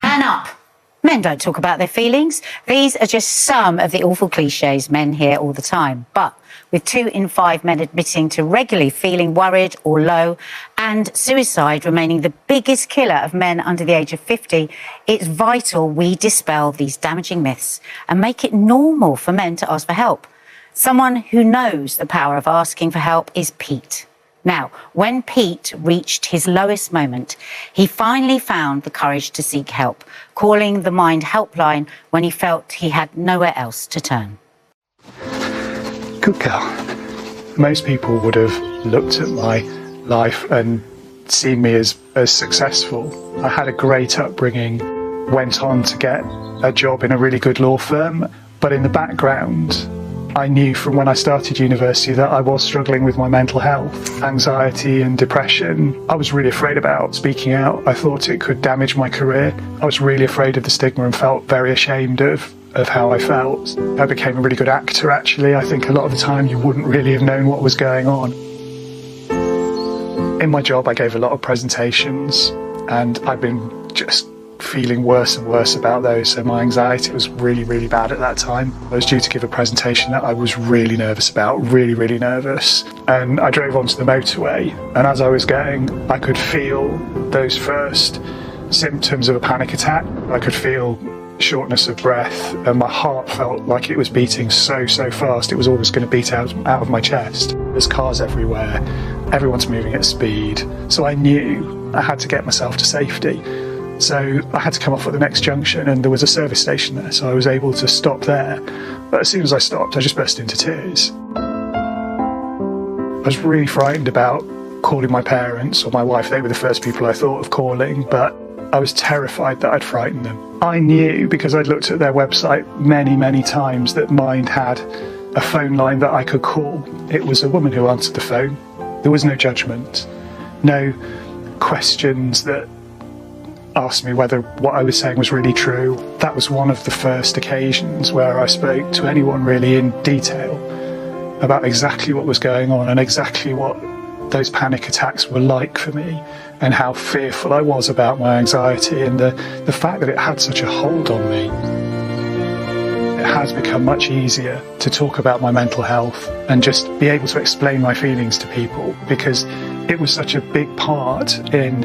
Man up. Men don't talk about their feelings. These are just some of the awful cliches men hear all the time. But with 2 in 5 men admitting to regularly feeling worried or low, and suicide remaining the biggest killer of men under the age of 50, it's vital we dispel these damaging myths and make it normal for men to ask for help. Someone who knows the power of asking for help is Pete. Now, when Pete reached his lowest moment, he finally found the courage to seek help, calling the Mind helpline when he felt he had nowhere else to turn. Good girl. Most people would have looked at my life and seen me as successful. I had a great upbringing, went on to get a job in a really good law firm, but in the background, I knew from when I started university that I was struggling with my mental health, anxiety and depression. I was really afraid about speaking out. I thought it could damage my career. I was really afraid of the stigma and felt very ashamed of how I felt. I became a really good actor, actually. I think a lot of the time you wouldn't really have known what was going on. In my job, I gave a lot of presentations, and I've been just feeling worse and worse about those. So my anxiety was really, really bad at that time. I was due to give a presentation that I was really nervous about, really nervous. And I drove onto the motorway, and as I was going, I could feel those first symptoms of a panic attack. I could feel shortness of breath, and my heart felt like it was beating so fast it was almost going to beat out of my chest. There's cars everywhere, everyone's moving at speed, so I knew I had to get myself to safety. So I had to come off at the next junction, and there was a service station there, so I was able to stop there. But as soon as I stopped, I just burst into tears. I was really frightened about calling my parents or my wife. They were the first people I thought of calling, but I was terrified that I'd frighten them. I knew, because I'd looked at their website many times, that Mind had a phone line that I could call. It was a woman who answered the phone. There was no judgment, no questions that asked me whether what I was saying was really true. That was one of the first occasions where I spoke to anyone really in detail about exactly what was going on and exactly what those panic attacks were like for me, and how fearful I was about my anxiety and the fact that it had such a hold on me. It has become much easier to talk about my mental health and just be able to explain my feelings to people, because it was such a big part in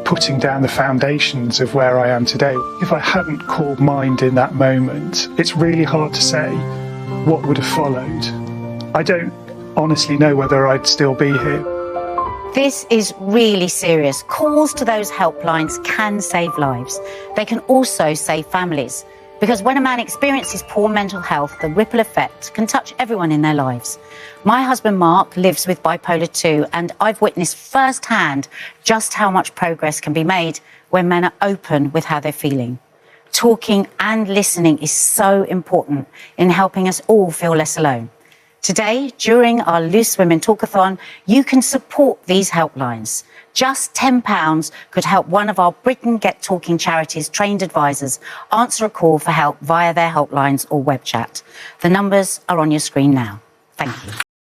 putting down the foundations of where I am today. If I hadn't called Mind in that moment, it's really hard to say what would have followed. I don't honestly know whether I'd still be here. This is really serious. Calls to those helplines can save lives. They can also save families. Because when a man experiences poor mental health, the ripple effect can touch everyone in their lives. My husband Mark lives with bipolar 2, and I've witnessed firsthand just how much progress can be made when men are open with how they're feeling. Talking and listening is so important in helping us all feel less alone. Today, during our Loose Women Talkathon, you can support these helplines. Just £10 could help one of our Britain Get Talking charities' trained advisors answer a call for help via their helplines or web chat. The numbers are on your screen now. Thank you.